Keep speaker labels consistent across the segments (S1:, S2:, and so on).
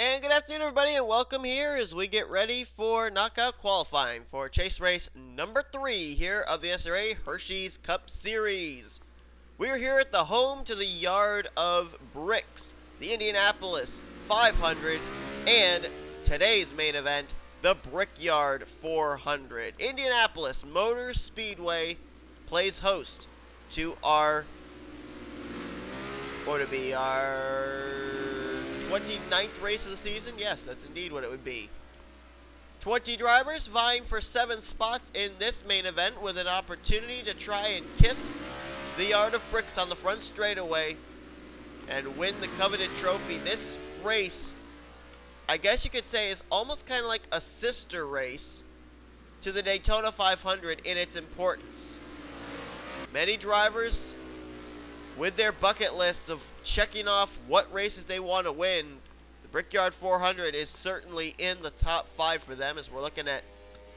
S1: And good afternoon, everybody, and welcome here as we get ready for knockout qualifying for chase race number 3 here of the NNSCRA Hersheys Cup Series. We are here at the home to the yard of bricks, the Indianapolis 500, and today's main event, the Brickyard 400. Indianapolis Motor Speedway plays host to our 29th race of the season. Yes, that's indeed what it would be. 20 drivers vying for 7 spots in this main event with an opportunity to try and kiss the yard of bricks on the front straightaway and win the coveted trophy. This race, I guess you could say, is almost kind of like a sister race to the Daytona 500 in its importance. Many drivers with their bucket lists of checking off what races they want to win, the Brickyard 400 is certainly in the top 5 for them, as we're looking at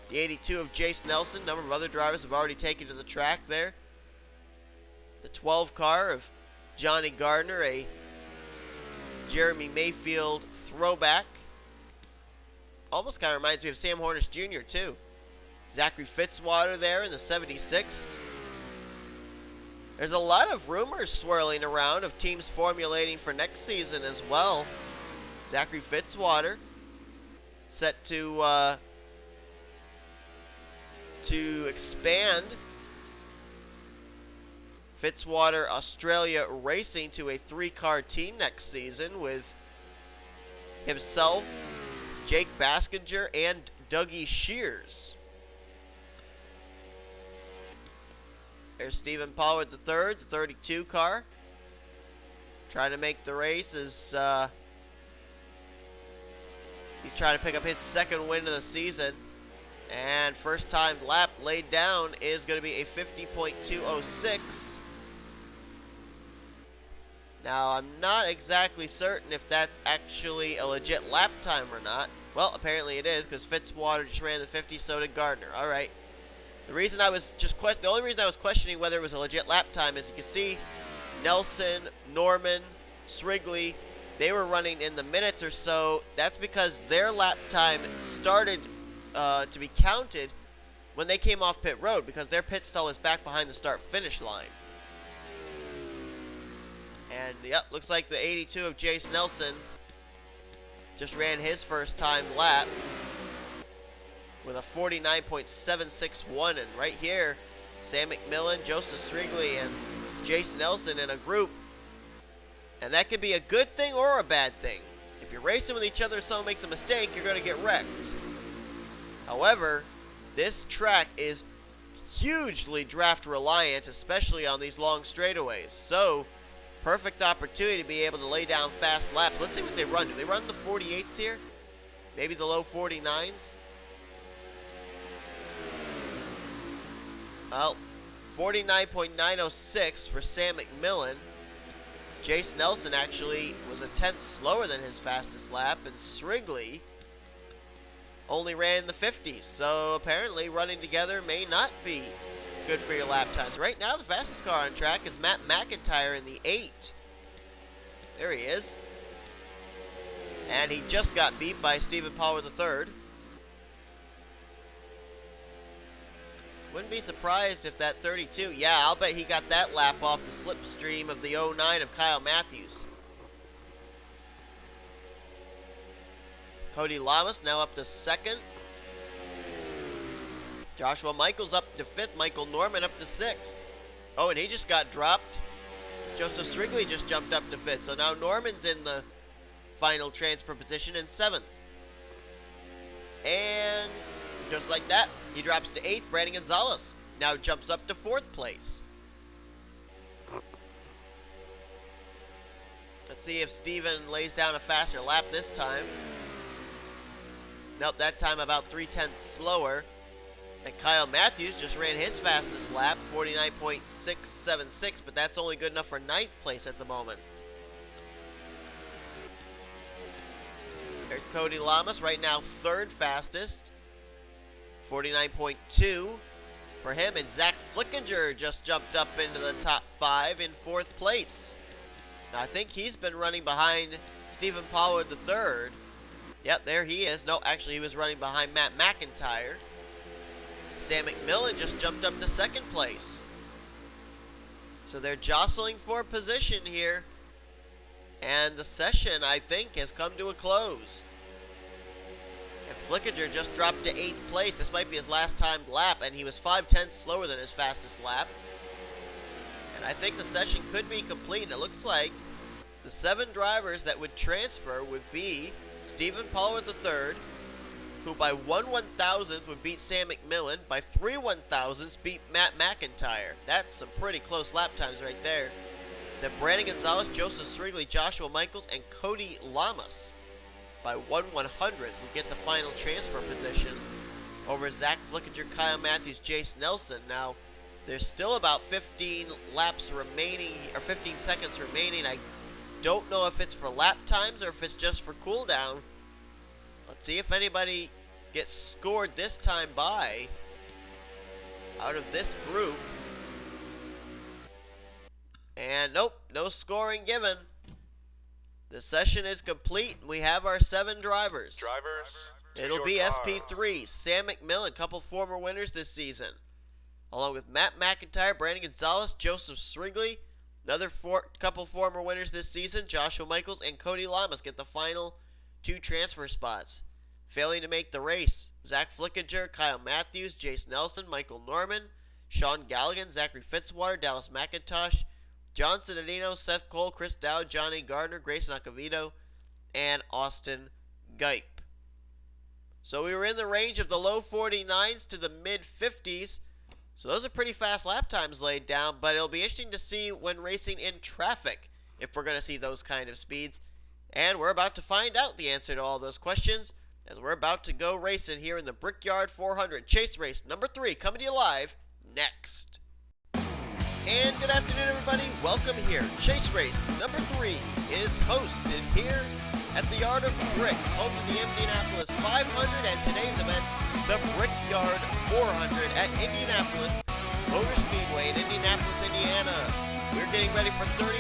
S1: the 82 of Jace Nelson. A number of other drivers have already taken to the track there. The 12 car of Johnny Gardner, a Jeremy Mayfield throwback. Almost kind of reminds me of Sam Hornish Jr. too. Zachary Fitzwater there in the 76. There's a lot of rumors swirling around of teams formulating for next season as well. Zachary Fitzwater set to expand Fitzwater Australia Racing to a 3-car team next season with himself, Jake Baskinger, and Dougie Shears. There's Stephen Pollard III, the 32 car, trying to make the race as he's trying to pick up his 2nd win of the season. And first time lap laid down is going to be a 50.206. Now, I'm not exactly certain if that's actually a legit lap time or not. Well, apparently it is, because Fitzwater just ran the 50, so did Gardner. All right. The only reason I was questioning whether it was a legit lap time is you can see Nelson, Norman, Srigley, they were running in the minutes or so. That's because their lap time started to be counted when they came off pit road, because their pit stall is back behind the start-finish line. And yep, looks like the 82 of Jace Nelson just ran his first time lap with a 49.761, and right here, Sam McMillan, Joseph Srigley, and Jace Nelson in a group. And that could be a good thing or a bad thing. If you're racing with each other and someone makes a mistake, you're going to get wrecked. However, this track is hugely draft reliant, especially on these long straightaways. So, perfect opportunity to be able to lay down fast laps. Let's see what they run. Do they run the 48s here? Maybe the low 49s? Well, 49.906 for Sam McMillan. Jace Nelson actually was a 10th slower than his fastest lap, and Srigley only ran in the 50s. So apparently running together may not be good for your lap times. Right now the fastest car on track is Matt McIntyre in the 8. There he is. And he just got beat by Stephen Pollard III. Wouldn't be surprised if that 32, yeah, I'll bet he got that lap off the slipstream of the 09 of Kyle Matthews. Cody Lamas now up to 2nd. Joshua Michaels up to 5th. Michael Norman up to 6th. Oh, and he just got dropped. Joseph Srigley just jumped up to 5th. So now Norman's in the final transfer position in 7th. And just like that, he drops to 8th. Brandon Gonzalez now jumps up to 4th place. Let's see if Steven lays down a faster lap this time. Nope, that time about 3/10 slower. And Kyle Matthews just ran his fastest lap, 49.676, but that's only good enough for 9th place at the moment. There's Cody Lamas, right now 3rd fastest, 49.2 for him. And Zach Flickinger just jumped up into the top 5 in 4th place. Now, I think he's been running behind Stephen Pollard III Yep, there he is. No, actually, he was running behind Matt McIntyre. Sam McMillan just jumped up to second place. So they're jostling for position here. And the session, I think, has come to a close. And Flickinger just dropped to 8th place. This might be his last timed lap, and he was 5/10 slower than his fastest lap. And I think the session could be complete. It looks like the 7 drivers that would transfer would be Stephen Pollard III, who by 1/1000th would beat Sam McMillan, by 3/1000ths beat Matt McIntyre. That's some pretty close lap times right there. Then Brandon Gonzalez, Joseph Srigley, Joshua Michaels, and Cody Lamas by 1/100th would get the final transfer position over Zach Flickinger, Kyle Matthews, Jace Nelson. Now, there's still about 15 laps remaining, or 15 seconds remaining. I don't know if it's for lap times or if it's just for cooldown. Let's see if anybody gets scored this time by out of this group. And nope, no scoring given. The session is complete. We have our 7 drivers. It'll be SP3, Sam McMillan, couple former winners this season, along with Matt McIntyre, Brandon Gonzalez, Joseph Srigley, another couple former winners this season, Joshua Michaels and Cody Lamas get the final 2 transfer spots. Failing to make the race, Zach Flickinger, Kyle Matthews, Jace Nelson, Michael Norman, Sean Galligan, Zachary Fitzwater, Dallas McIntosh, John Cittadino, Seth Cole, Chris Dowd, Johnny Gardner, Grayson Acavito, and Austin Gipe. So we were in the range of the low 49s to the mid 50s. So those are pretty fast lap times laid down, but it'll be interesting to see when racing in traffic if we're going to see those kind of speeds. And we're about to find out the answer to all those questions as we're about to go racing here in the Brickyard 400 Chase Race number 3, coming to you live next. And good afternoon, everybody. Welcome here. Chase Race number 3 is hosted here at the Yard of Bricks, home to the Indianapolis 500, and today's event, the Brickyard 400 at Indianapolis Motor Speedway in Indianapolis, Indiana. We're getting ready for 32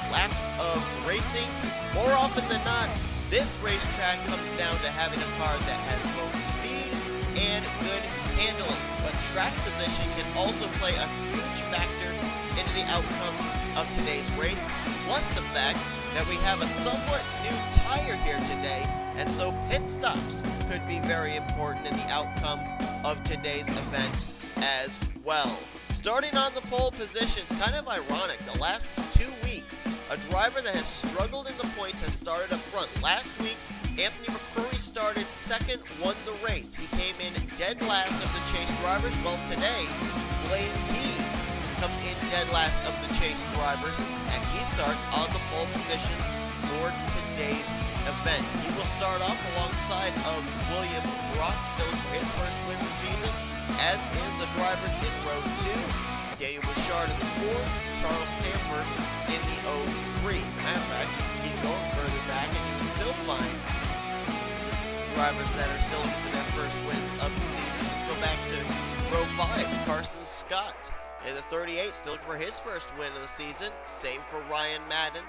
S1: laps of racing. More often than not, this racetrack comes down to having a car that has both speed and good handling, but track position can also play a huge factor into the outcome of today's race, plus the fact that we have a somewhat new tire here today, and so pit stops could be very important in the outcome of today's event as well. Starting on the pole position, it's kind of ironic. The last 2 weeks, a driver that has struggled in the points has started up front. Last week, Anthony McCrory started second, won the race. He came in dead last of the chase drivers. Well, today, Blaine Keys comes in dead last of the chase drivers, and he starts on the pole position for today's event. He will start off alongside of William Brock, still for his first win of the season, as is the drivers in row 2. Daniel Bouchard in the 4, Charles Sanford in the 03. As a matter of fact, you can keep going further back and you can still find drivers that are still looking for their first wins of the season. Let's go back to row 5, Carson Scott in the 38, still looking for his first win of the season. Same for Ryan Madden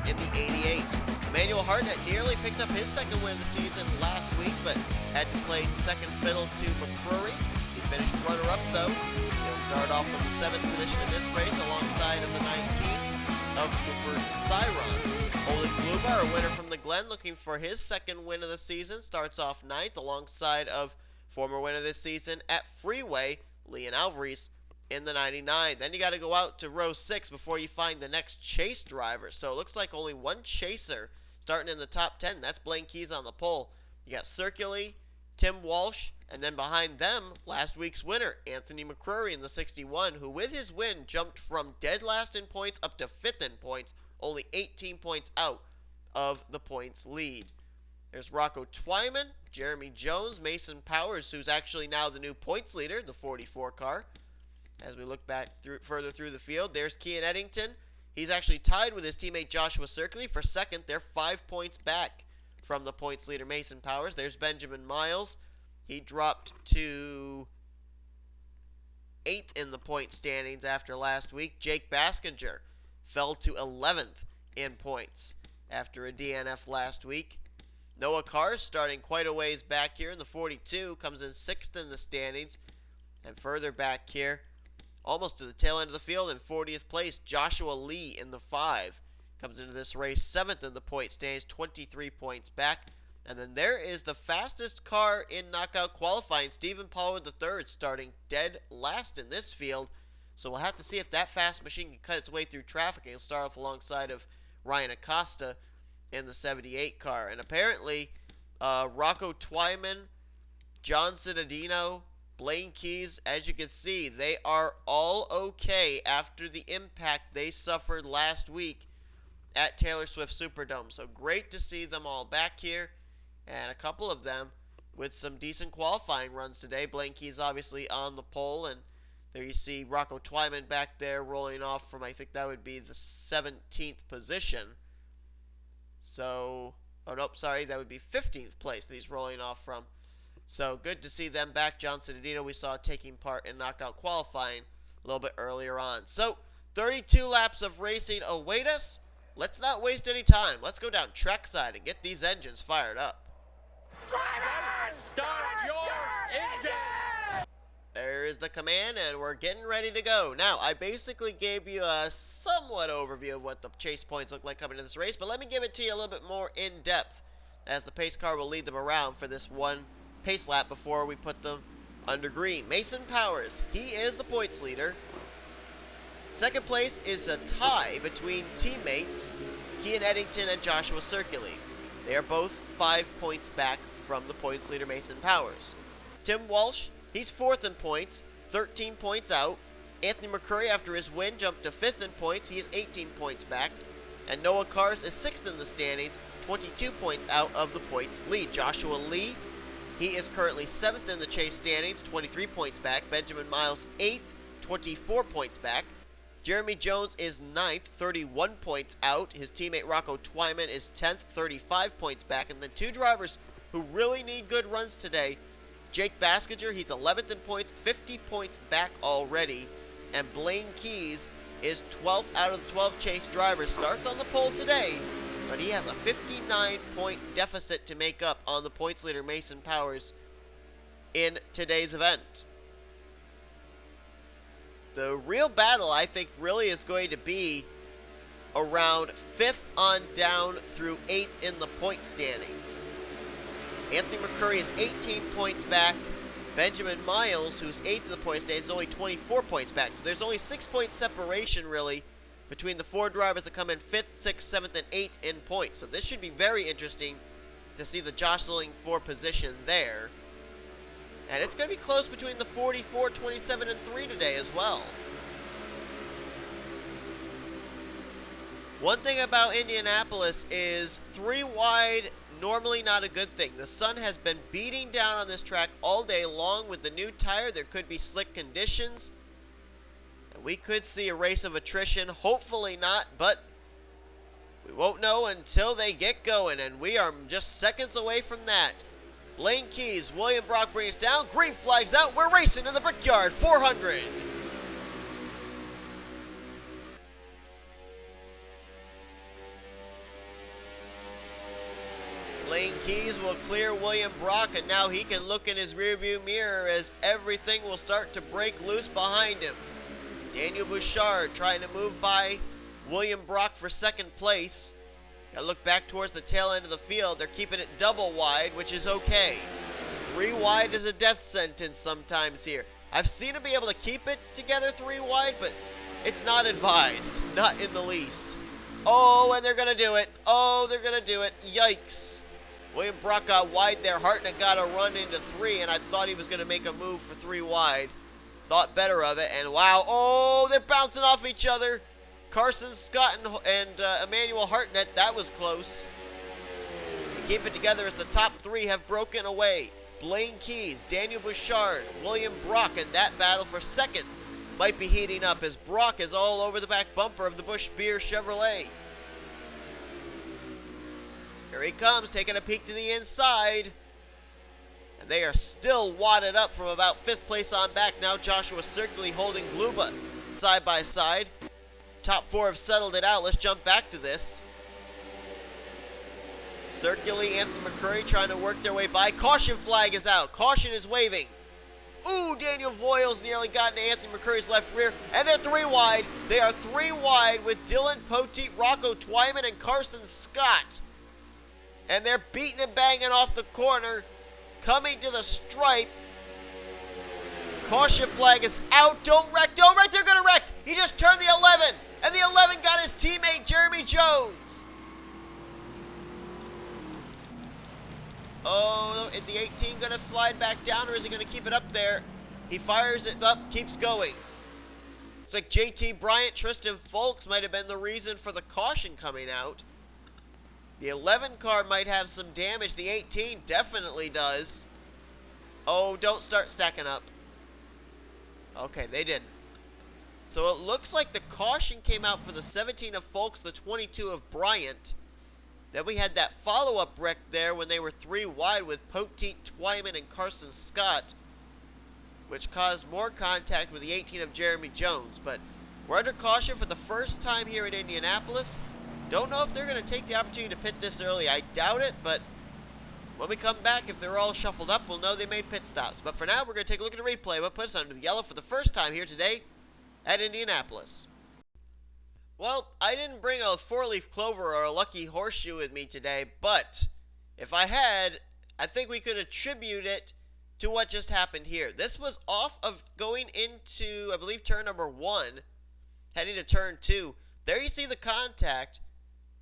S1: in the 88. Emmanuel Hartnett nearly picked up his second win of the season last week, but had to play second fiddle to McCrory. He finished runner-up, though. He'll start off from the 7th position in this race alongside of the 19th of Cooper Cyron. Oleg Blubar, a winner from the Glen, looking for his second win of the season, starts off 9th alongside of former winner this season at Freeway, Leon Alvarez, in the 99. Then you got to go out to row 6 before you find the next chase driver. So it looks like only one chaser starting in the top 10. That's Blaine Keys on the pole. You got Circuli, Tim Walsh, and then behind them, last week's winner, Anthony McCrory in the 61, who with his win jumped from dead last in points up to 5th in points, only 18 points out of the points lead. There's Rocco Twyman, Jeremy Jones, Mason Powers, who's actually now the new points leader, the 44 car. As we look back further through the field, there's Kean Eddington. He's actually tied with his teammate Joshua Circley for second. They're 5 points back from the points leader Mason Powers. There's Benjamin Miles. He dropped to 8th in the point standings after last week. Jake Baskinger fell to 11th in points after a DNF last week. Noah Carr starting quite a ways back here in the 42, comes in 6th in the standings. And further back here, almost to the tail end of the field in 40th place, Joshua Lee in the 5 comes into this race 7th in the point standings, 23 points back. And then there is the fastest car in knockout qualifying, Stephen Pollard III, starting dead last in this field. So we'll have to see if that fast machine can cut its way through traffic. He'll start off alongside of Ryan Acosta in the 78 car. And apparently, Rocco Twyman, John Cittadino, Blaine Keys, as you can see, they are all okay after the impact they suffered last week at Taylor Swift Superdome. So great to see them all back here, and a couple of them with some decent qualifying runs today. Blaine Keys obviously on the pole, and there you see Rocco Twyman back there rolling off from, I think that would be the 17th position. So, oh nope, sorry, that would be 15th place that he's rolling off from. So good to see them back. John Cittadino we saw taking part in knockout qualifying a little bit earlier on. So 32 laps of racing await us. Let's not waste any time. Let's go down trackside and get these engines fired up.
S2: Drivers, start your engine!
S1: There is the command, and we're getting ready to go. Now, I basically gave you a somewhat overview of what the chase points look like coming into this race, but let me give it to you a little bit more in depth, as the pace car will lead them around for this one pace lap before we put them under green. Mason Powers, he is the points leader. Second place is a tie between teammates Kian Eddington and Joshua Circuli. They are both 5 points back from the points leader Mason Powers. Tim Walsh, he's 4th in points, 13 points out. Anthony McCurry, after his win, jumped to 5th in points. He is 18 points back. And Noah Cars is 6th in the standings, 22 points out of the points lead. Joshua Lee, he is currently 7th in the chase standings, 23 points back. Benjamin Miles, 8th, 24 points back. Jeremy Jones is 9th, 31 points out. His teammate Rocco Twyman is 10th, 35 points back. And then two drivers who really need good runs today. Jake Baskinger, he's 11th in points, 50 points back already. And Blaine Keys is 12th out of the 12 chase drivers. Starts on the pole today, but he has a 59-point deficit to make up on the points leader Mason Powers in today's event. The real battle, I think, really is going to be around 5th on down through 8th in the point standings. Anthony McCurry is 18 points back. Benjamin Miles, who's 8th in the point standings, is only 24 points back. So there's only 6-point separation, really, between the four drivers that come in 5th, 6th, 7th, and 8th in points. So this should be very interesting to see the jostling for position there. And it's going to be close between the 44, 27, and 3 today as well. One thing about Indianapolis is 3 wide, normally not a good thing. The sun has been beating down on this track all day long. With the new tire, there could be slick conditions. And we could see a race of attrition. Hopefully not, but we won't know until they get going. And we are just seconds away from that. Blaine Keys, William Brock brings us down. Green flags out. We're racing in the Brickyard 400. Blaine Keys will clear William Brock, and now he can look in his rearview mirror as everything will start to break loose behind him. Daniel Bouchard trying to move by William Brock for second place. Gotta look back towards the tail end of the field. They're keeping it double wide, which is okay. 3 wide is a death sentence sometimes here. I've seen them be able to keep it together 3 wide, but it's not advised. Not in the least. Oh, and they're gonna do it. Oh, they're gonna do it. Yikes. William Brock got wide there. Hartnett got a run into 3, and I thought he was gonna make a move for 3 wide. Thought better of it, and wow. Oh, they're bouncing off each other. Carson Scott and Emmanuel Hartnett, that was close. Keep it together as the top 3 have broken away. Blaine Keys, Daniel Bouchard, William Brock, and that battle for second might be heating up as Brock is all over the back bumper of the Busch Beer Chevrolet. Here he comes, taking a peek to the inside. And they are still wadded up from about 5th place on back. Now Joshua Circuli holding Gluba side by side. Top 4 have settled it out. Let's jump back to this. Circuli, Anthony McCurry trying to work their way by. Caution flag is out. Caution is waving. Ooh, Daniel Voiles nearly got into Anthony McCurry's left rear, and they're 3 wide. They are 3 wide with Dylan Poteet, Rocco Twyman, and Carson Scott. And they're beating and banging off the corner, coming to the stripe. Caution flag is out. Don't wreck, they're gonna wreck. He just turned the 11, and the 11 got his teammate Jeremy Jones. Oh, is the 18 going to slide back down, or is he going to keep it up there? He fires it up, keeps going. Looks like JT Bryant, Tristan Folks might have been the reason for the caution coming out. The 11 car might have some damage. The 18 definitely does. Oh, don't start stacking up. Okay, they didn't. So it looks like the caution came out for the 17 of Folks, the 22 of Bryant. Then we had that follow-up wreck there when they were 3 wide with Poteet, Twyman, and Carson Scott, which caused more contact with the 18 of Jeremy Jones. But we're under caution for the first time here at Indianapolis. Don't know if they're going to take the opportunity to pit this early. I doubt it, but when we come back, if they're all shuffled up, we'll know they made pit stops. But for now, we're going to take a look at a replay. What puts us under the yellow for the first time here today at Indianapolis. Well, I didn't bring a 4-leaf clover or a lucky horseshoe with me today, but if I had, I think we could attribute it to what just happened here. This was off of going into, I believe, turn number 1, heading to turn 2. There you see the contact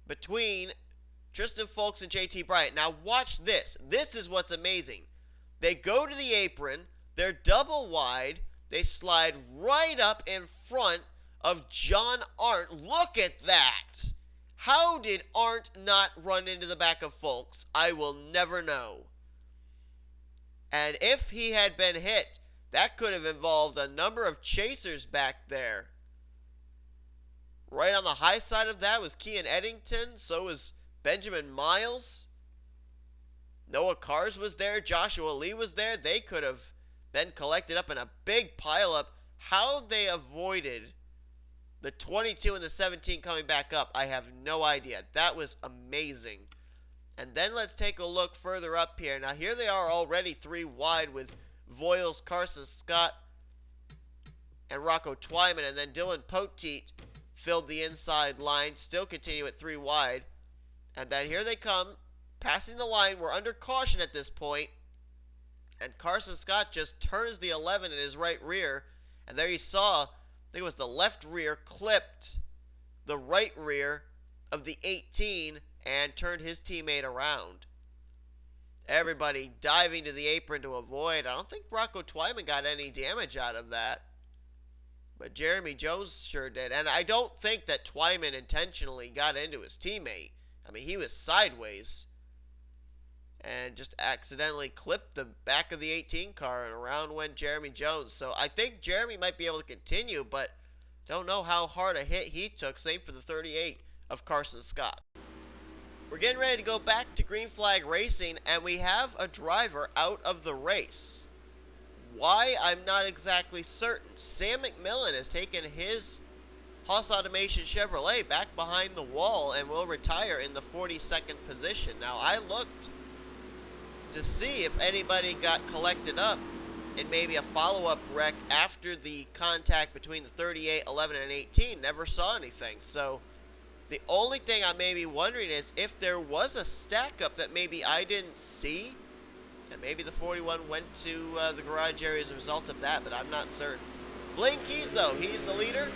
S1: between Tristan Folks and JT Bryant. Now watch this. This is what's amazing. They go to the apron, they're double wide, they slide right up in front of John Arndt. Look at that. How did Arndt not run into the back of Folks? I will never know. And if he had been hit, that could have involved a number of chasers back there. Right on the high side of that was Kean Eddington. So was Benjamin Miles. Noah Cars was there. Joshua Lee was there. They could have been collected up in a big pileup. How they avoided the 22 and the 17 coming back up, I have no idea. That was amazing. And then let's take a look further up here. Now here they are already 3 wide with Voiles, Carson Scott, and Rocco Twyman. And then Dylan Poteet filled the inside line. Still continue at 3 wide. And then here they come, passing the line. We're under caution at this point. And Carson Scott just turns the 11 in his right rear. And there you saw, I think it was the left rear clipped the right rear of the 18 and turned his teammate around. Everybody diving to the apron to avoid. I don't think Rocco Twyman got any damage out of that. But Jeremy Jones sure did. And I don't think that Twyman intentionally got into his teammate. I mean, he was sideways and just accidentally clipped the back of the 18 car, and around went Jeremy Jones. So I think Jeremy might be able to continue, but don't know how hard a hit he took. Same for the 38 of Carson Scott. We're getting ready to go back to green flag racing, and we have a driver out of the race. Why? I'm not exactly certain. Sam McMillan has taken his Haas Automation Chevrolet back behind the wall and will retire in the 42nd position. Now, I looked to see if anybody got collected up in maybe a follow-up wreck after the contact between the 38, 11, and 18. Never saw anything. So the only thing I may be wondering is if there was a stack-up that maybe I didn't see, and maybe the 41 went to the garage area as a result of that, but I'm not certain. Blaine Keys, though, he's the leader.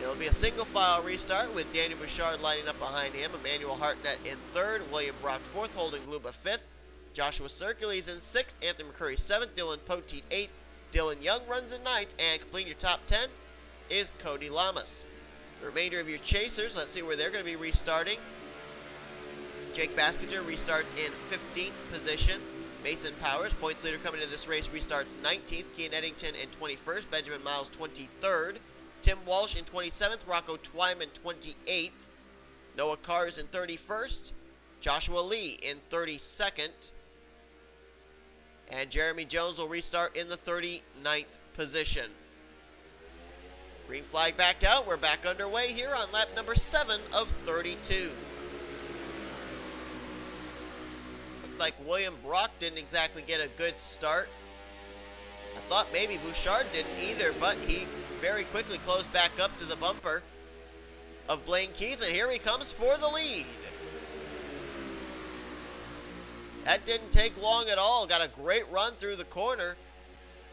S1: It'll be a single-file restart with Daniel Bouchard lining up behind him, Emmanuel Hartnett in 3rd, William Brock 4th, Holden Gluba 5th, Joshua Circules in 6th, Anthony McCurry 7th, Dylan Poteet 8th, Dylan Young runs in 9th, and completing your top 10 is Cody Lamas. The remainder of your chasers, let's see where they're going to be restarting. Jake Baskinger restarts in 15th position. Mason Powers, points leader coming into this race, restarts 19th. Kean Eddington in 21st. Benjamin Miles 23rd. Tim Walsh in 27th. Rocco Twyman 28th. Noah Cars in 31st. Joshua Lee in 32nd. And Jeremy Jones will restart in the 39th position. Green flag back out. We're back underway here on lap number 7 of 32. like William Brock didn't exactly get a good start. I thought maybe Bouchard didn't either, but he very quickly closed back up to the bumper of Blaine Keys, and here he comes for the lead. That didn't take long at all. Got a great run through the corner.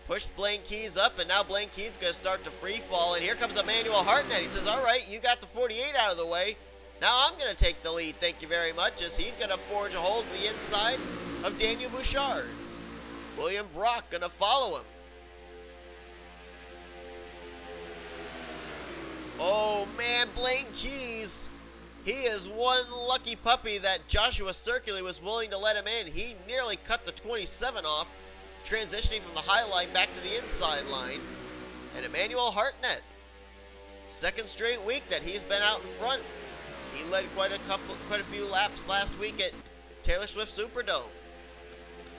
S1: Pushed Blaine Keys up, and now Blaine Keys going to start to free fall. And here comes Emmanuel Hartnett. He says, all right, you got the 48 out of the way. Now I'm going to take the lead, thank you very much, as he's going to forge a hold to the inside of Daniel Bouchard. William Brock going to follow him. Oh, man, Blaine Keys. He is one lucky puppy that Joshua Circulate was willing to let him in. He nearly cut the 27 off, transitioning from the high line back to the inside line. And Emmanuel Hartnett, second straight week that he's been out in front. He led quite a few laps last week at Taylor Swift Superdome.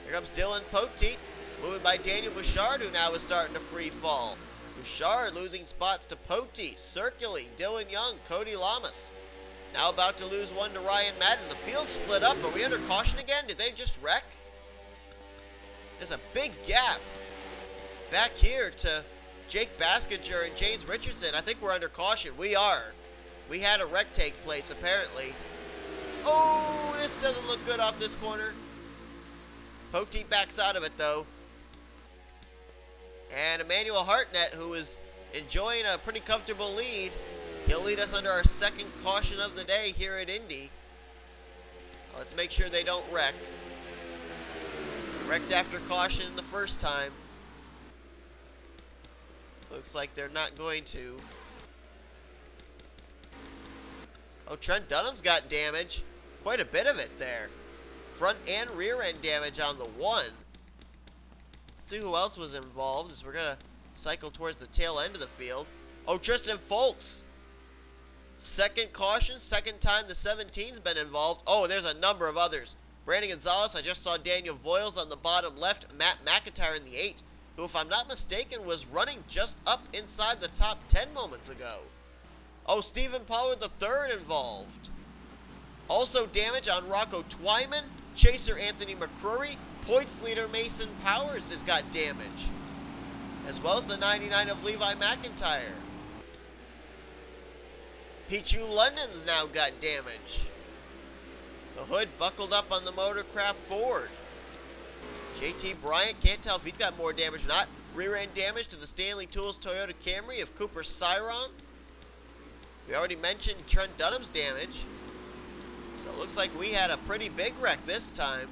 S1: Here comes Dylan Poteet, moving by Daniel Bouchard, who now is starting to free fall. Bouchard losing spots to Poteet, Circulate, Dylan Young, Cody Lamas. Now about to lose one to Ryan Madden. The field split up. Are we under caution again? Did they just wreck? There's a big gap back here to Jake Baskinger and James Richardson. I think we're under caution. We are. We had a wreck take place, apparently. Oh, this doesn't look good off this corner. Poteet backs out of it, though. And Emmanuel Hartnett, who is enjoying a pretty comfortable lead, he'll lead us under our second caution of the day here at Indy. Let's make sure they don't wreck. Wrecked after caution the first time. Looks like they're not going to. Oh, Trent Dunham's got damage. Quite a bit of it there. Front and rear end damage on the one. Let's see who else was involved as we're going to cycle towards the tail end of the field. Oh, Tristan Folks. Second caution, second time the 17's been involved. Oh, there's a number of others. Brandon Gonzalez, I just saw Daniel Voiles on the bottom left. Matt McIntyre in the 8, who, if I'm not mistaken, was running just up inside the top 10 moments ago. Oh, Stephen Pollard III involved. Also damage on Rocco Twyman. Chaser Anthony McCrory. Points leader Mason Powers has got damage, as well as the 99 of Levi McIntyre. Pichu London's now got damage. The hood buckled up on the Motorcraft Ford. JT Bryant, can't tell if he's got more damage or not. Rear end damage to the Stanley Tools Toyota Camry of Cooper Cyron. We already mentioned Trent Dunham's damage. So it looks like we had a pretty big wreck this time.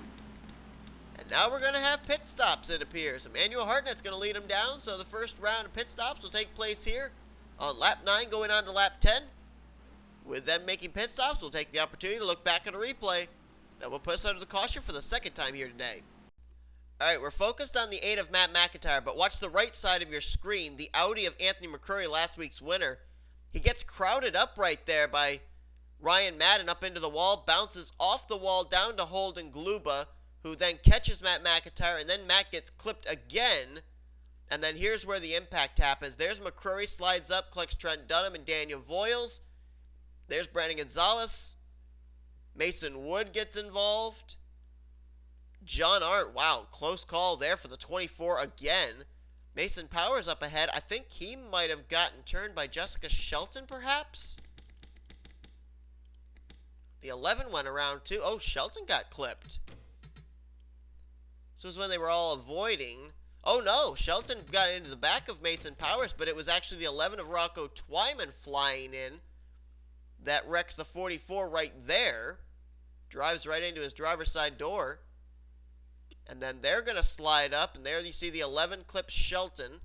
S1: And now we're going to have pit stops, it appears. Emmanuel Hartnett's going to lead them down, so the first round of pit stops will take place here on lap 9 going on to lap 10. With them making pit stops, we'll take the opportunity to look back at a replay that will put us under the caution for the second time here today. Alright, we're focused on the 8 of Matt McIntyre, but watch the right side of your screen, the Audi of Anthony McCrory, last week's winner. He gets crowded up right there by Ryan Madden up into the wall, bounces off the wall down to Holden Gluba, who then catches Matt McIntyre, and then Matt gets clipped again. And then here's where the impact happens. There's McCrory, slides up, collects Trent Dunham and Daniel Voiles. There's Brandon Gonzalez. Mason Wood gets involved. John Arndt, wow, close call there for the 24 again. Mason Powers up ahead. I think he might have gotten turned by Jessica Shelton, perhaps? The 11 went around too. Oh, Shelton got clipped. This was when they were all avoiding. Oh no, Shelton got into the back of Mason Powers, but it was actually the 11 of Rocco Twyman flying in that wrecks the 44 right there. Drives right into his driver's side door. And then they're going to slide up, and there you see the 11 clips Shelton.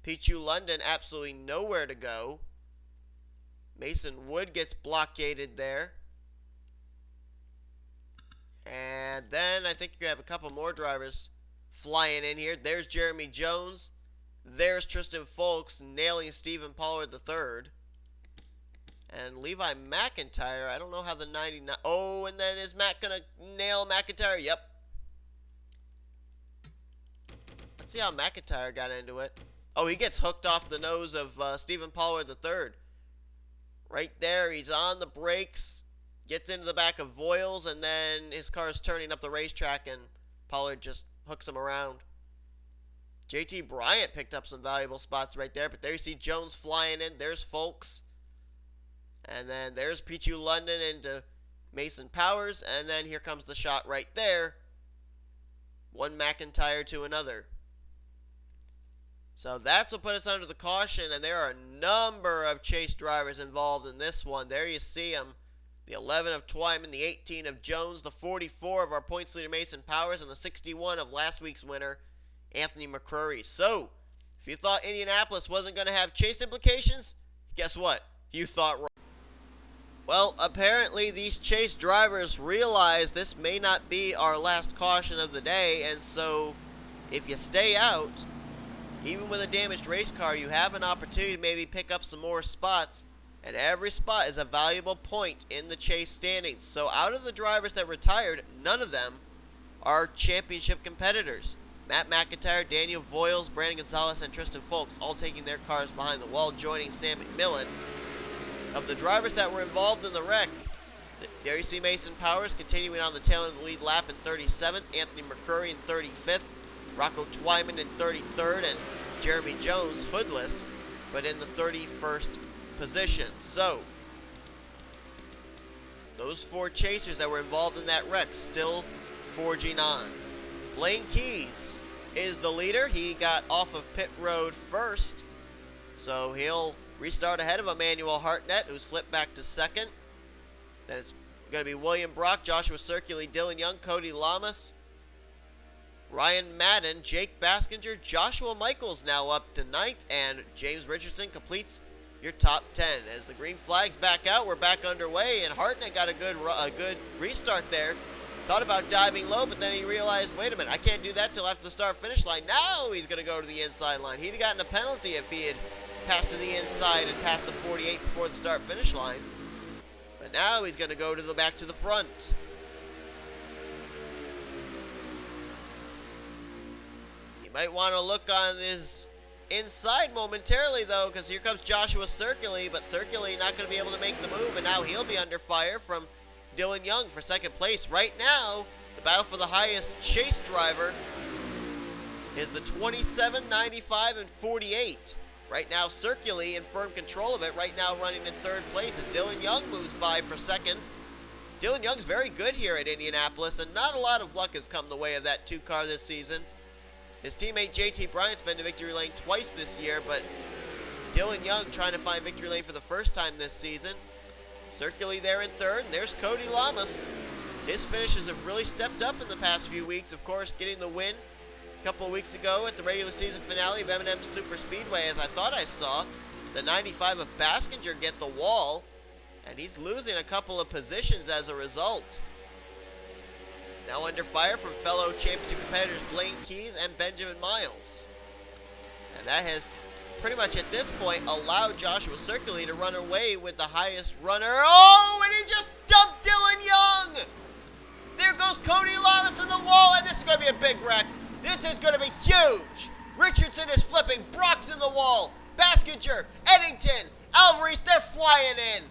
S1: Pichu London absolutely nowhere to go. Mason Wood gets blockaded there. And then I think you have a couple more drivers flying in here. There's Jeremy Jones. There's Tristan Folks nailing Stephen Pollard III. And Levi McIntyre, I don't know how the 99... Oh, and then is Matt going to nail McIntyre? Yep. Let's see how McIntyre got into it. Oh, he gets hooked off the nose of Stephen Pollard III. Right there, he's on the brakes. gets into the back of Voiles, and then his car is turning up the racetrack, and Pollard just hooks him around. JT Bryant picked up some valuable spots right there, but there you see Jones flying in. There's Folks. And then there's Pichu London into Mason Powers, and then here comes the shot right there. One McIntyre to another. So that's what put us under the caution, and there are a number of chase drivers involved in this one. There you see them. The 11 of Twyman, the 18 of Jones, the 44 of our points leader Mason Powers, and the 61 of last week's winner, Anthony McCrory. So, if you thought Indianapolis wasn't going to have chase implications, guess what? You thought wrong. Well, apparently these chase drivers realize this may not be our last caution of the day, and so if you stay out, even with a damaged race car, you have an opportunity to maybe pick up some more spots, and every spot is a valuable point in the chase standings. So out of the drivers that retired, none of them are championship competitors. Matt McIntyre, Daniel Voiles, Brandon Gonzalez, and Tristan Folks all taking their cars behind the wall, joining Sam McMillan. Of the drivers that were involved in the wreck, there you see Mason Powers continuing on the tail end of the lead lap in 37th, Anthony McCrory in 35th, Rocco Twyman in 33rd, and Jeremy Jones, hoodless, but in the 31st position. So, those four chasers that were involved in that wreck still forging on. Blaine Keys is the leader. He got off of pit road first, so he'll restart ahead of Emmanuel Hartnett, who slipped back to second. Then it's going to be William Brock, Joshua Circuli, Dylan Young, Cody Lamas, Ryan Madden, Jake Baskinger, Joshua Michaels now up to 9th, and James Richardson completes your top 10. As the green flag's back out, we're back underway, and Hartnett got a good restart there. Thought about diving low, but then he realized, wait a minute, I can't do that till after the start-finish line. Now he's going to go to the inside line. He'd have gotten a penalty if he had passed to the inside and passed the 48 before the start-finish line. But now he's going to go to the back to the front. You might want to look on his inside momentarily, though, because here comes Joshua Circuli, but Circuli not going to be able to make the move, and now he'll be under fire from Dylan Young for second place. Right now, the battle for the highest chase driver is the 27, 95, and 48. Right now, Circuli in firm control of it. Right now, running in third place as Dylan Young moves by for second. Dylan Young's very good here at Indianapolis, and not a lot of luck has come the way of that 2-car this season. His teammate JT Bryant's been to victory lane twice this year, but Dylan Young trying to find victory lane for the first time this season. Circuli there in third, and there's Cody Lamas. His finishes have really stepped up in the past few weeks, of course, getting the win a couple of weeks ago at the regular season finale of M&M Super Speedway, as I thought I saw the 95 of Baskinger get the wall, and he's losing a couple of positions as a result. Now under fire from fellow championship competitors Blaine Keys and Benjamin Miles. And that has pretty much at this point allowed Joshua Circuli to run away with the highest runner. Oh, and he just dumped Dylan Young! There goes Cody Lamas in the wall, and this is going to be a big wreck. This is going to be huge. Richardson is flipping. Brock's in the wall. Baskinger, Eddington, Alvarez, they're flying in.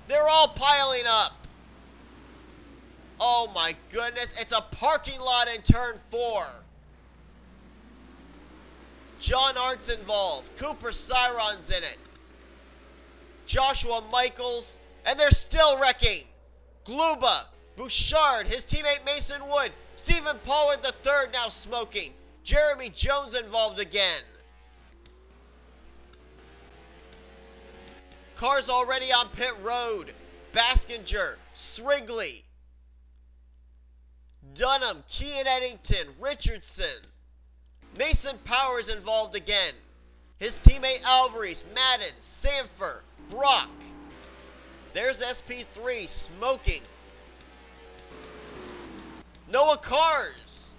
S1: They're all piling up. Oh my goodness, it's a parking lot in turn 4. John Arndt's involved. Cooper Cyron's in it. Joshua Michaels, and they're still wrecking. Gluba, Bouchard, his teammate Mason Wood, Stephen Pollard III now smoking. Jeremy Jones involved again. Cars already on pit road. Baskinger, Srigley, Dunham, Kean Eddington, Richardson. Mason Powers involved again. His teammate Alvarez, Madden, Sanford, Brock. There's SP3 smoking. Noah Cars.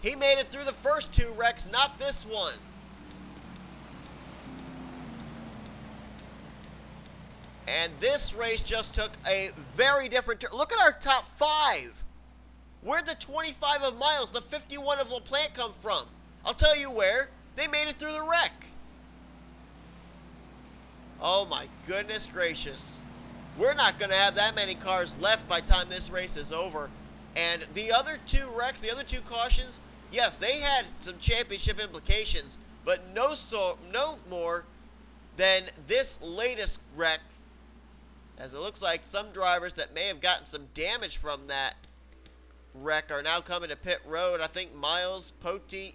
S1: He made it through the first 2 wrecks, not this one. And this race just took a very different turn. Look at our top 5. Where'd the 25 of Miles, the 51 of LaPlante come from? I'll tell you where. They made it through the wreck. Oh my goodness gracious. we're not going to have that many cars left by the time this race is over. And the other two wrecks, the other two cautions, yes, they had some championship implications, but no more than this latest wreck, as it looks like some drivers that may have gotten some damage from that wreck are now coming to pit road. I think Miles, Poteet,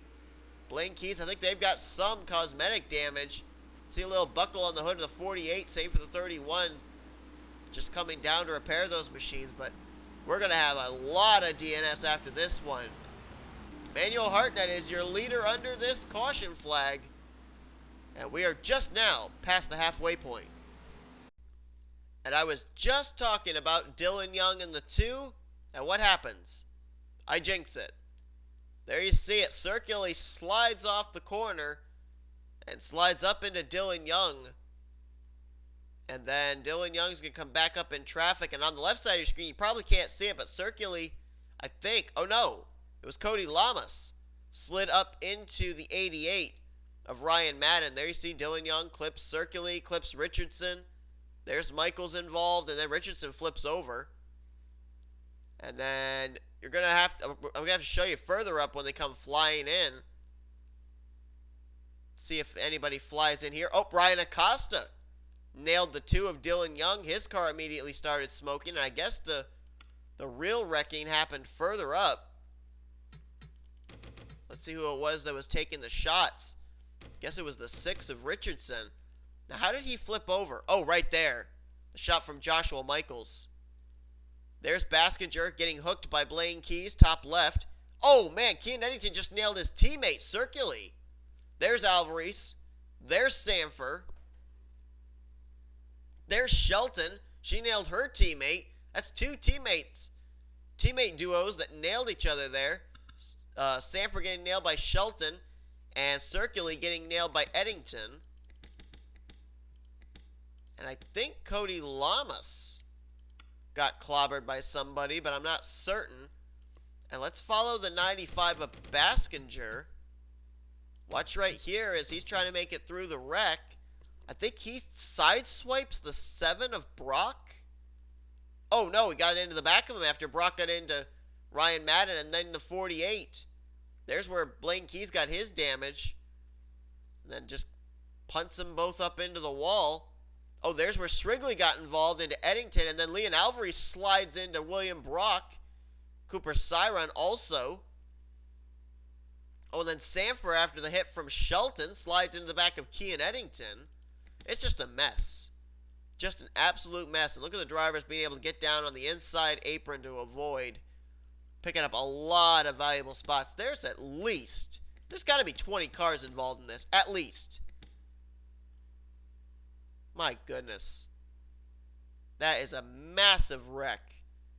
S1: Blaine Keys, I think they've got some cosmetic damage. See a little buckle on the hood of the 48, same for the 31, just coming down to repair those machines. But we're going to have a lot of DNFs after this one. Manuel Hartnett is your leader under this caution flag. And we are just now past the halfway point. And I was just talking about Dylan Young in the 2. And what happens? I jinx it. There you see it. Circularly slides off the corner and slides up into Dylan Young. And then Dylan Young's going to come back up in traffic. And on the left side of your screen, you probably can't see it, but circularly, I think, oh no, it was Cody Lamas, slid up into the 88 of Ryan Madden. There you see Dylan Young clips circularly, clips Richardson. There's Michaels involved, and then Richardson flips over. And then you're going to have to, I'm going to have to show you further up when they come flying in. See if anybody flies in here. Oh, Ryan Acosta nailed the 2 of Dylan Young. His car immediately started smoking, and I guess the real wrecking happened further up. Let's see who it was that was taking the shots. Guess it was the 6 of Richardson. Now, how did he flip over? Oh, right there. The shot from Joshua Michaels. There's Baskinger getting hooked by Blaine Keys, top left. Oh, man, Kean Eddington just nailed his teammate circularly. There's Alvarez. There's Sanford. There's Shelton. She nailed her teammate. That's 2 teammate duos that nailed each other there. Sanford getting nailed by Shelton, and circularly getting nailed by Eddington. And I think Cody Lamas got clobbered by somebody, but I'm not certain. And let's follow the 95 of Baskinger. Watch right here as he's trying to make it through the wreck. I think he sideswipes the 7 of Brock. Oh, no, he got into the back of him after Brock got into Ryan Madden, and then the 48. There's where Blaine Keys got his damage. And then just punts them both up into the wall. Oh, there's where Strigley got involved into Eddington, and then Leon Alvarez slides into William Brock. Cooper Siron also. Oh, and then Sanford, after the hit from Shelton, slides into the back of Kean Eddington. It's just a mess. Just an absolute mess. And look at the drivers being able to get down on the inside apron to avoid. Picking up a lot of valuable spots. There's got to be 20 cars involved in this. At least. My goodness. That is a massive wreck.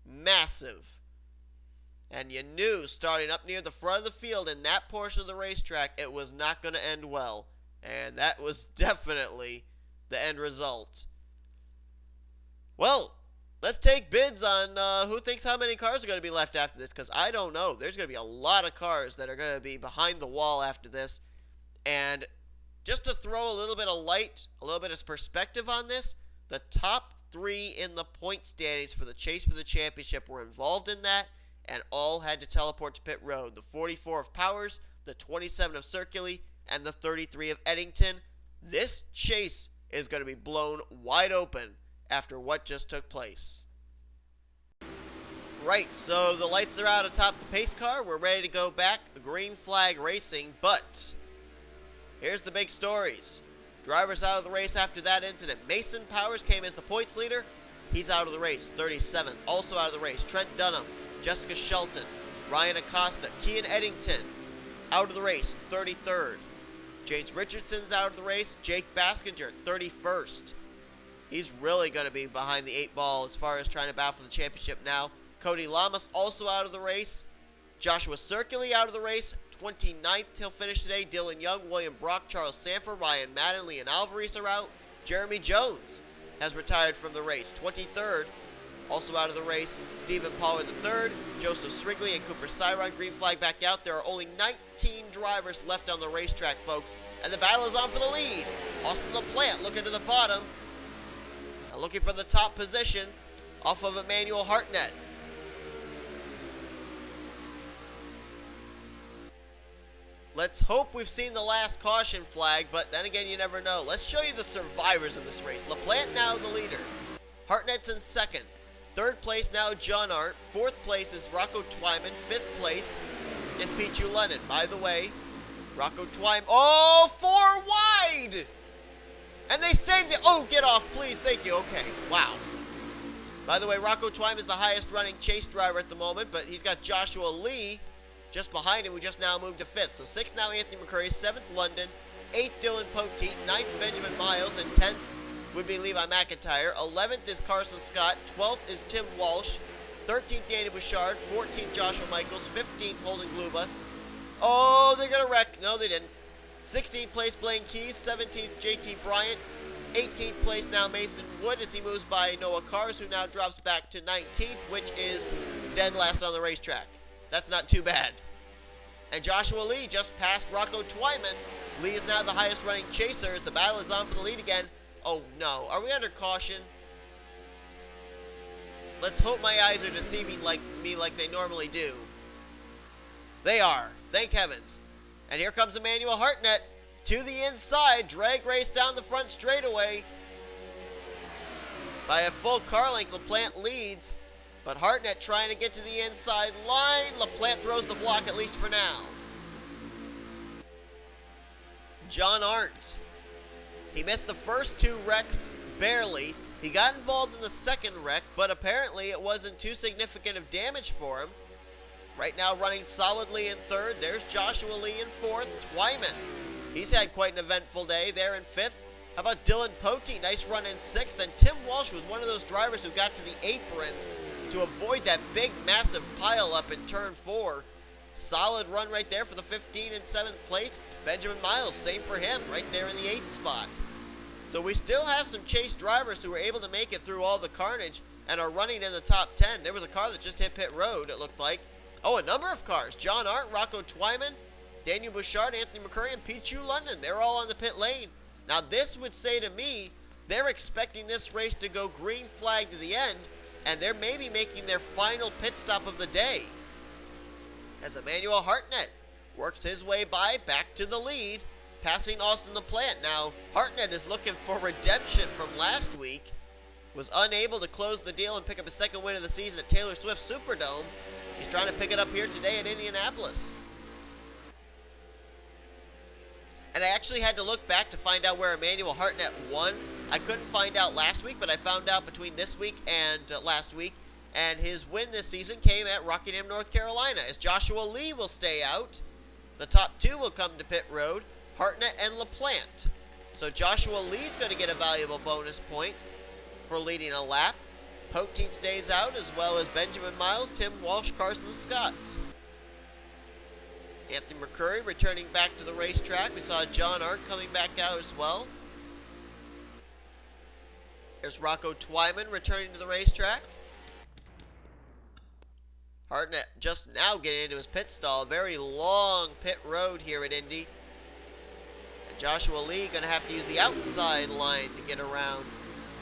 S1: Massive. And you knew starting up near the front of the field in that portion of the racetrack, it was not going to end well. And that was definitely the end result. Well, let's take bids on who thinks how many cars are going to be left after this, because I don't know. There's going to be a lot of cars that are going to be behind the wall after this. And just to throw a little bit of light, a little bit of perspective on this, the top 3 in the point standings for the chase for the championship were involved in that, and all had to teleport to pit road. The 44 of Powers, the 27 of Circularly, and the 33 of Eddington. This chase is going to be blown wide open after what just took place. Right, so the lights are out atop the pace car. We're ready to go back. The green flag racing, but here's the big stories. Drivers out of the race after that incident. Mason Powers came as the points leader. He's out of the race, 37th. Also out of the race, Trent Dunham, Jessica Shelton, Ryan Acosta, Kean Eddington, out of the race, 33rd. James Richardson's out of the race. Jake Baskinger, 31st. He's really going to be behind the 8 ball as far as trying to battle for the championship now. Cody Lamas also out of the race. Joshua Circularly out of the race. 29th he'll finish today. Dylan Young, William Brock, Charles Sanford, Ryan Madden, Leon Alvarez are out. Jeremy Jones has retired from the race. 23rd. Also out of the race, Stephen Pollard III, Joseph Strigley, and Cooper Siron. Green flag back out. There are only 19 drivers left on the racetrack, folks. And the battle is on for the lead. Austin LaPlante looking to the bottom. Now looking for the top position off of Emmanuel Hartnett. Let's hope we've seen the last caution flag, but then again, you never know. Let's show you the survivors of this race. LaPlante now the leader. Hartnett's in second. Third place now John Arndt. Fourth place is Rocco Twyman. Fifth place is Pichu London. By the way, Rocco Twyman. Oh, 4 wide! And they saved it. Oh, get off, please. Thank you. Okay. Wow. By the way, Rocco Twyman is the highest running chase driver at the moment, but he's got Joshua Lee just behind him, who just now moved to 5th. So 6th now Anthony McCurry, 7th London, 8th Dylan Poteet, 9th Benjamin Miles, and 10th would be Levi McIntyre. 11th is Carson Scott, 12th is Tim Walsh, 13th Danny Bouchard, 14th Joshua Michaels, 15th Holden Gluba. Oh, they're going to wreck. No, they didn't. 16th place Blaine Keys, 17th JT Bryant, 18th place now Mason Wood as he moves by Noah Cars, who now drops back to 19th, which is dead last on the racetrack. That's not too bad. And Joshua Lee just passed Rocco Twyman. Lee is now the highest running chaser as the battle is on for the lead again. Oh no, are we under caution? Let's hope my eyes are deceiving me like they normally do. They are, thank heavens. And here comes Emmanuel Hartnett to the inside, drag race down the front straightaway. By a full car length, LaPlante leads. But Hartnett trying to get to the inside line. LaPlante throws the block, at least for now. John Arndt. He missed the first 2 wrecks barely. He got involved in the second wreck, but apparently it wasn't too significant of damage for him. Right now running solidly in 3rd. There's Joshua Lee in 4th. Twyman. He's had quite an eventful day there in 5th. How about Dylan Poteet? Nice run in 6th. And Tim Walsh was one of those drivers who got to the apron to avoid that big, massive pile up in turn 4. Solid run right there for the 15 and 7th place. Benjamin Miles, same for him, right there in the 8th spot. So we still have some chase drivers who were able to make it through all the carnage and are running in the top 10. There was a car that just hit pit road, it looked like. Oh, a number of cars. John Arndt, Rocco Twyman, Daniel Bouchard, Anthony McCurry, and Pichu London. They're all on the pit lane. Now this would say to me, they're expecting this race to go green flag to the end, and they're maybe making their final pit stop of the day. As Emmanuel Hartnett works his way by back to the lead, passing Austin LaPlante. Now, Hartnett is looking for redemption from last week. Was unable to close the deal and pick up his second win of the season at Taylor Swift Superdome. He's trying to pick it up here today at Indianapolis. And I actually had to look back to find out where Emmanuel Hartnett won. I couldn't find out last week, but I found out between this week and last week. And his win this season came at Rockingham, North Carolina, as Joshua Lee will stay out. The top 2 will come to pit road, Hartnett and LaPlante. So Joshua Lee's going to get a valuable bonus point for leading a lap. Poteet stays out, as well as Benjamin Miles, Tim Walsh, Carson Scott. Anthony McCurry returning back to the racetrack. We saw John Arndt coming back out as well. There's Rocco Twyman returning to the racetrack. Hartnett just now getting into his pit stall. Very long pit road here at Indy. And Joshua Lee going to have to use the outside line to get around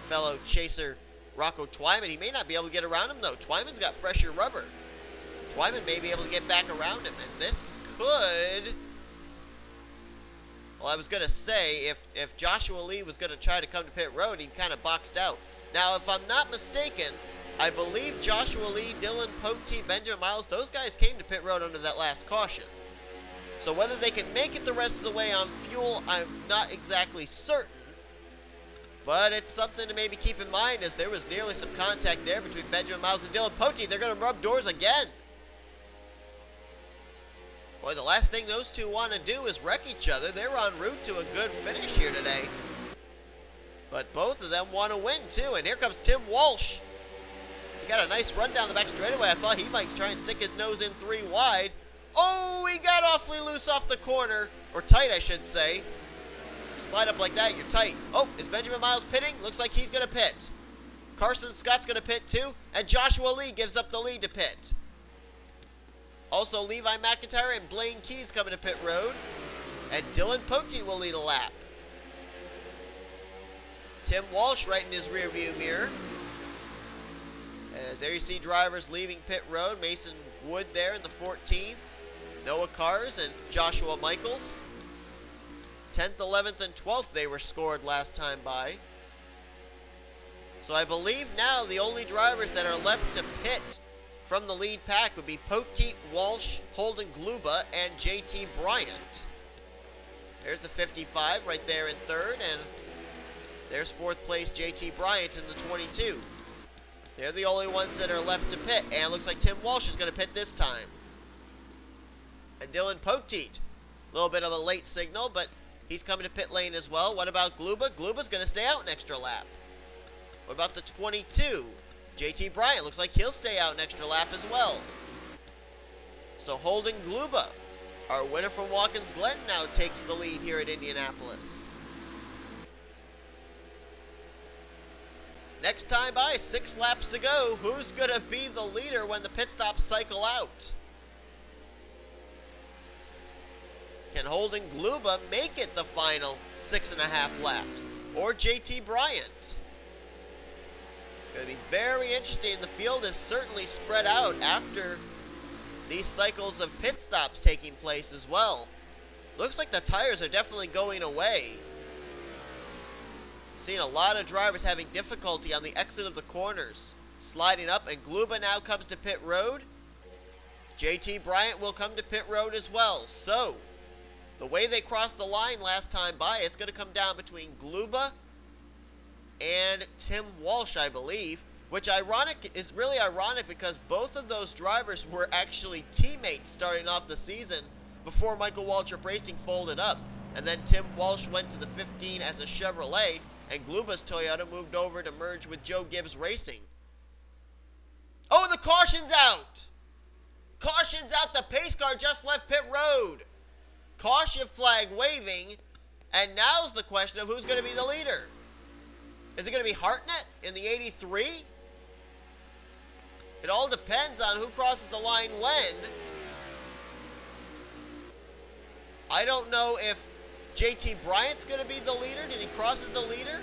S1: fellow chaser Rocco Twyman. He may not be able to get around him, though. Twyman's got fresher rubber. Twyman may be able to get back around him, and this could... Well, I was going to say, if Joshua Lee was going to try to come to pit road, he kind of boxed out. Now, if I'm not mistaken, I believe Joshua Lee, Dylan Poteet, Benjamin Miles, those guys came to pit road under that last caution. So whether they can make it the rest of the way on fuel, I'm not exactly certain. But it's something to maybe keep in mind, as there was nearly some contact there between Benjamin Miles and Dylan Poteet. They're going to rub doors again. Boy, the last thing those two want to do is wreck each other. They're en route to a good finish here today. But both of them want to win, too. And here comes Tim Walsh. He got a nice run down the back straightaway. I thought he might try and stick his nose in 3 wide. Oh, he got awfully loose off the corner. Or tight, I should say. Slide up like that, you're tight. Oh, is Benjamin Miles pitting? Looks like he's going to pit. Carson Scott's going to pit too. And Joshua Lee gives up the lead to pit. Also, Levi McIntyre and Blaine Keys coming to pit road. And Dylan Poteet will lead a lap. Tim Walsh right in his rearview mirror. As there you see drivers leaving pit road. Mason Wood there in the 14. Noah Cars and Joshua Michaels. 10th, 11th, and 12th they were scored last time by. So I believe now the only drivers that are left to pit from the lead pack would be Poteet, Walsh, Holden Gluba, and JT Bryant. There's the 55 right there in third, and there's fourth place JT Bryant in the 22. They're the only ones that are left to pit, and it looks like Tim Walsh is going to pit this time. And Dylan Poteet, a little bit of a late signal, but he's coming to pit lane as well. What about Gluba? Gluba's going to stay out an extra lap. What about the 22? JT Bryant looks like he'll stay out an extra lap as well. So Holden Gluba, our winner from Watkins Glen, now takes the lead here at Indianapolis. Next time by, 6 laps to go. Who's going to be the leader when the pit stops cycle out? Can Holden Gluba make it the final 6.5 laps? Or JT Bryant? It's going to be very interesting. The field is certainly spread out after these cycles of pit stops taking place as well. Looks like the tires are definitely going away. Seeing a lot of drivers having difficulty on the exit of the corners. Sliding up, and Gluba now comes to pit road. JT Bryant will come to pit road as well. So, the way they crossed the line last time by, it's going to come down between Gluba and Tim Walsh, I believe. Which is really ironic because both of those drivers were actually teammates starting off the season before Michael Waltrip Racing folded up. And then Tim Walsh went to the 15 as a Chevrolet, and Gluba's Toyota moved over to merge with Joe Gibbs Racing. Oh, and the caution's out! Caution's out, the pace car just left pit road. Caution flag waving, and now's the question of who's going to be the leader. Is it going to be Hartnett in the 83? It all depends on who crosses the line when. I don't know if JT Bryant's going to be the leader. Did he cross as the leader?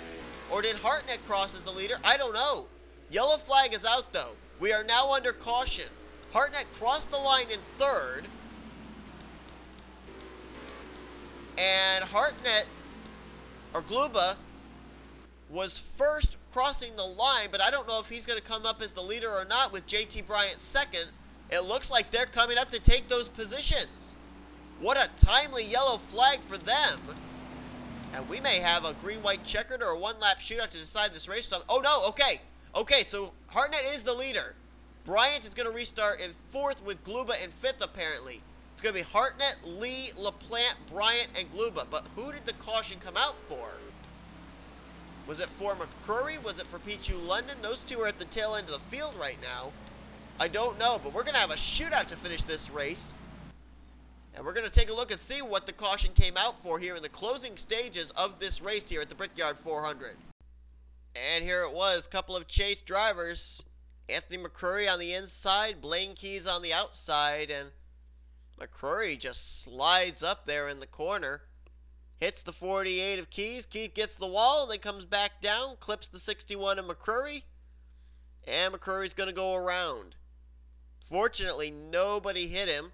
S1: Or did Hartnett cross as the leader? I don't know. Yellow flag is out, though. We are now under caution. Hartnett crossed the line in third. And Hartnett, or Gluba, was first crossing the line, but I don't know if he's going to come up as the leader or not with JT Bryant second. It looks like they're coming up to take those positions. What a timely yellow flag for them. And we may have a green-white checkered or a one-lap shootout to decide this race. Oh, no, okay. Okay, so Hartnett is the leader. Bryant is going to restart in fourth with Gluba in fifth, apparently. It's going to be Hartnett, Lee, LaPlante, Bryant, and Gluba. But who did the caution come out for? Was it for McCrory? Was it for Pichu London? Those two are at the tail end of the field right now. I don't know, but we're going to have a shootout to finish this race. And we're going to take a look and see what the caution came out for here in the closing stages of this race here at the Brickyard 400. And here it was, a couple of chase drivers. Anthony McCrory on the inside, Blaine Keys on the outside, and McCrory just slides up there in the corner. Hits the 48 of Keys. Keys gets the wall and then comes back down. Clips the 61 of McCrory. And McCrory's going to go around. Fortunately, nobody hit him.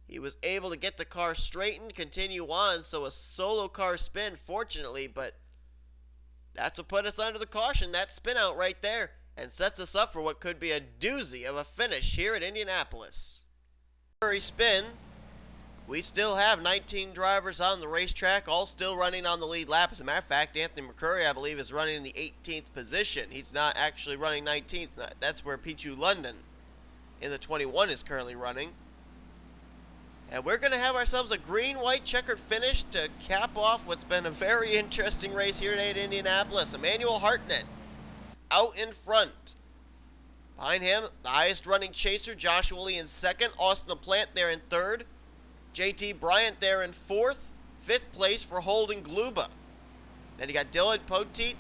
S1: He was able to get the car straightened, continue on. So a solo car spin, fortunately. But that's what put us under the caution. That spin out right there. And sets us up for what could be a doozy of a finish here at Indianapolis. McCrory spin. We still have 19 drivers on the racetrack, all still running on the lead lap. As a matter of fact, Anthony McCrory, I believe, is running in the 18th position. He's not actually running 19th. That's where Pichu London in the 21 is currently running. And we're going to have ourselves a green-white checkered finish to cap off what's been a very interesting race here today at Indianapolis. Emmanuel Hartnett out in front. Behind him, the highest running chaser, Joshua Lee in second. Austin LaPlante there in third. JT Bryant there in fourth. Fifth place for Holden Gluba. Then you got Dylan Poteet,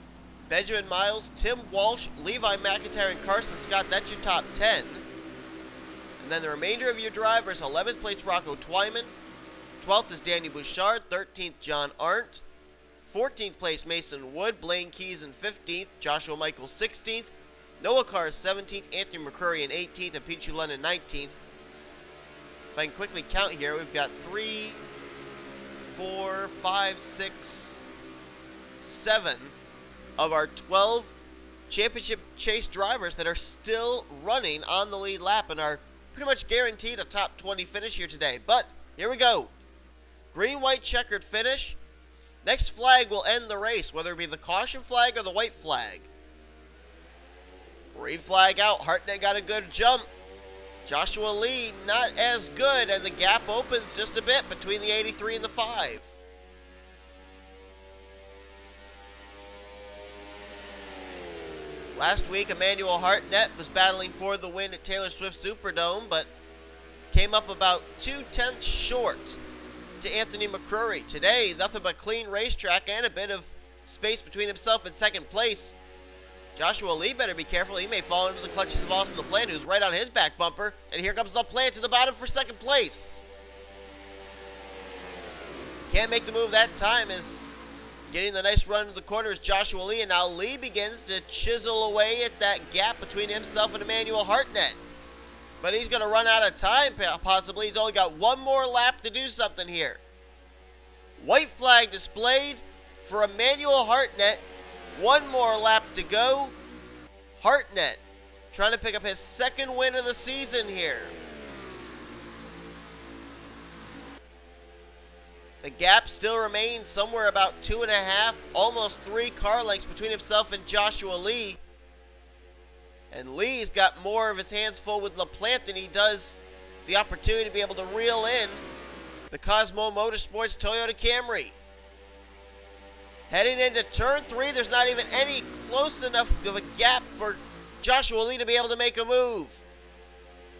S1: Benjamin Miles, Tim Walsh, Levi McIntyre, and Carson Scott. That's your top 10. And then the remainder of your drivers, 11th place Rocco Twyman. 12th is Danny Bouchard. 13th John Arndt. 14th place, Mason Wood. Blaine Keys in 15th. Joshua Michaels 16th. Noah Carr 17th. Anthony McCurry in 18th. And Pete Chulin in 19th. If I can quickly count here, we've got 3, 4, 5, 6, 7 of our 12 championship chase drivers that are still running on the lead lap and are pretty much guaranteed a top 20 finish here today. But here we go. Green, white, checkered finish. Next flag will end the race, whether it be the caution flag or the white flag. Green flag out. Hartnett got a good jump. Joshua Lee not as good, and the gap opens just a bit between the 83 and the 5. Last week, Emmanuel Hartnett was battling for the win at Taylor Swift Superdome, but came up about 2/10 short to Anthony McCurry. Today, nothing but clean racetrack and a bit of space between himself and second place. Joshua Lee better be careful. He may fall into the clutches of Austin LaPlante, who's right on his back bumper. And here comes LaPlante to the bottom for second place. Can't make the move that time, as getting the nice run to the corner is Joshua Lee. And now Lee begins to chisel away at that gap between himself and Emmanuel Hartnett. But he's going to run out of time, possibly. He's only got one more lap to do something here. White flag displayed for Emmanuel Hartnett. One more lap to go. Hartnett trying to pick up his second win of the season here. The gap still remains somewhere about 2.5, almost 3 car lengths between himself and Joshua Lee. And Lee's got more of his hands full with LaPlante than he does the opportunity to be able to reel in the Cosmo Motorsports Toyota Camry. Heading into turn 3, there's not even any close enough of a gap for Joshua Lee to be able to make a move.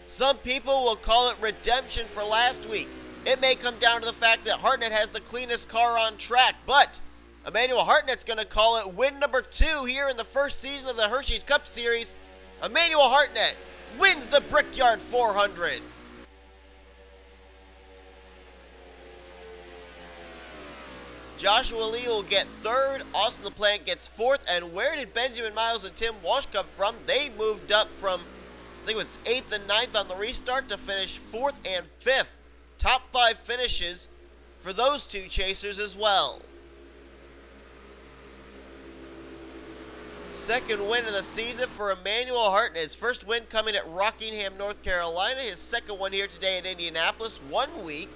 S1: Some people will call it redemption for last week. It may come down to the fact that Hartnett has the cleanest car on track, but Emmanuel Hartnett's going to call it win number 2 here in the first season of the Hersheys Cup Series. Emmanuel Hartnett wins the Brickyard 400. Joshua Lee will get 3rd. Austin LaPlante gets 4th. And where did Benjamin Miles and Tim Walsh come from? They moved up from, I think it was 8th and 9th on the restart to finish 4th and 5th. Top 5 finishes for those two chasers as well. Second win of the season for Emmanuel Hartnett. His first win coming at Rockingham, North Carolina. His second one here today at Indianapolis, 1 week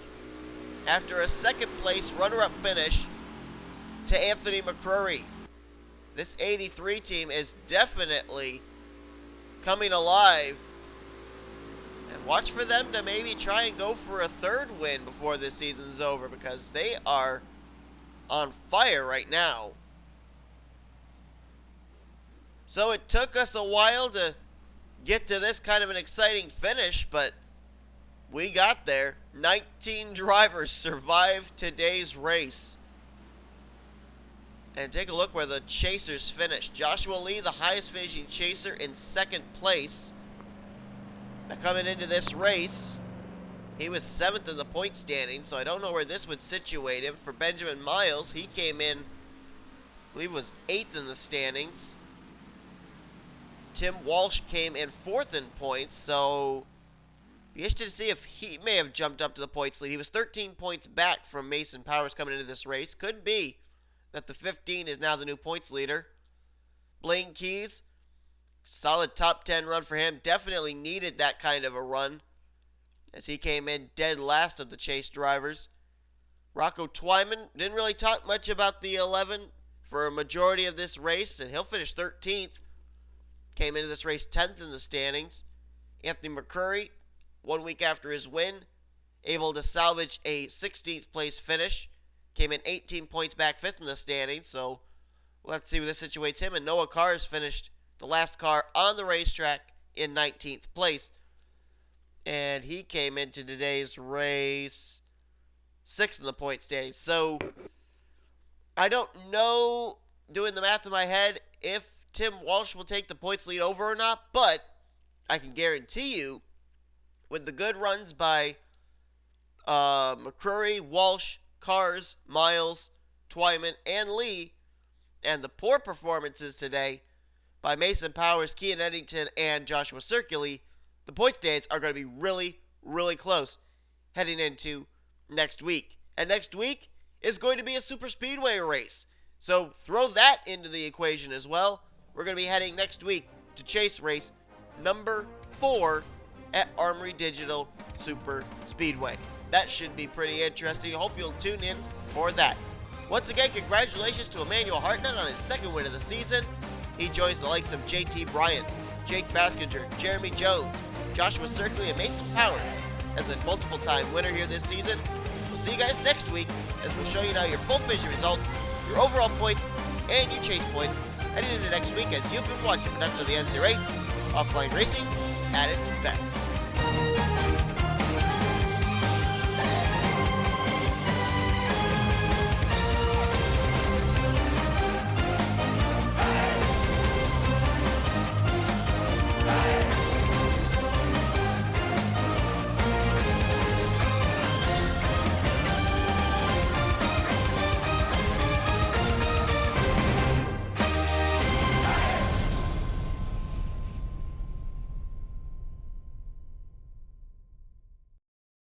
S1: after a second place runner-up finish to Anthony McCurry. This 83 team is definitely coming alive. And watch for them to maybe try and go for a 3rd win before this season's over, because they are on fire right now. So it took us a while to get to this kind of an exciting finish, but we got there. 19 drivers survived today's race. And take a look where the chasers finished. Joshua Lee, the highest finishing chaser, in 2nd place. Now coming into this race, he was 7th in the point standing, so I don't know where this would situate him. For Benjamin Miles, he came in, I believe it was 8th in the standings. Tim Walsh came in 4th in points, so be interested to see if he may have jumped up to the points lead. He was 13 points back from Mason Powers coming into this race. Could be that the 15 is now the new points leader. Blaine Keys, solid top 10 run for him. Definitely needed that kind of a run, as he came in dead last of the chase drivers. Rocco Twyman didn't really talk much about the 11 for a majority of this race, and he'll finish 13th. Came into this race 10th in the standings. Anthony McCurry, 1 week after his win, able to salvage a 16th place finish. Came in 18 points back, 5th in the standings, so we'll have to see where this situates him. And Noah Carr has finished the last car on the racetrack in 19th place. And he came into today's race 6th in the point standings. So I don't know, doing the math in my head, if Tim Walsh will take the points lead over or not, but I can guarantee you, with the good runs by McCurry, Walsh, Cars, Miles, Twyman, and Lee, and the poor performances today by Mason Powers, Kean Eddington, and Joshua Circuli, the point stands are going to be really, really close heading into next week. And next week is going to be a super speedway race. So throw that into the equation as well. We're going to be heading next week to chase race number 4 at Armory Digital Super Speedway. That should be pretty interesting. Hope you'll tune in for that. Once again, congratulations to Emmanuel Hartnett on his second win of the season. He joins the likes of JT Bryant, Jake Baskinger, Jeremy Jones, Joshua Circley, and Mason Powers as a multiple-time winner here this season. We'll see you guys next week as we'll show you now your full finish results, your overall points, and your chase points heading into next week as you've been watching production of the NCRA Offline Racing at its best.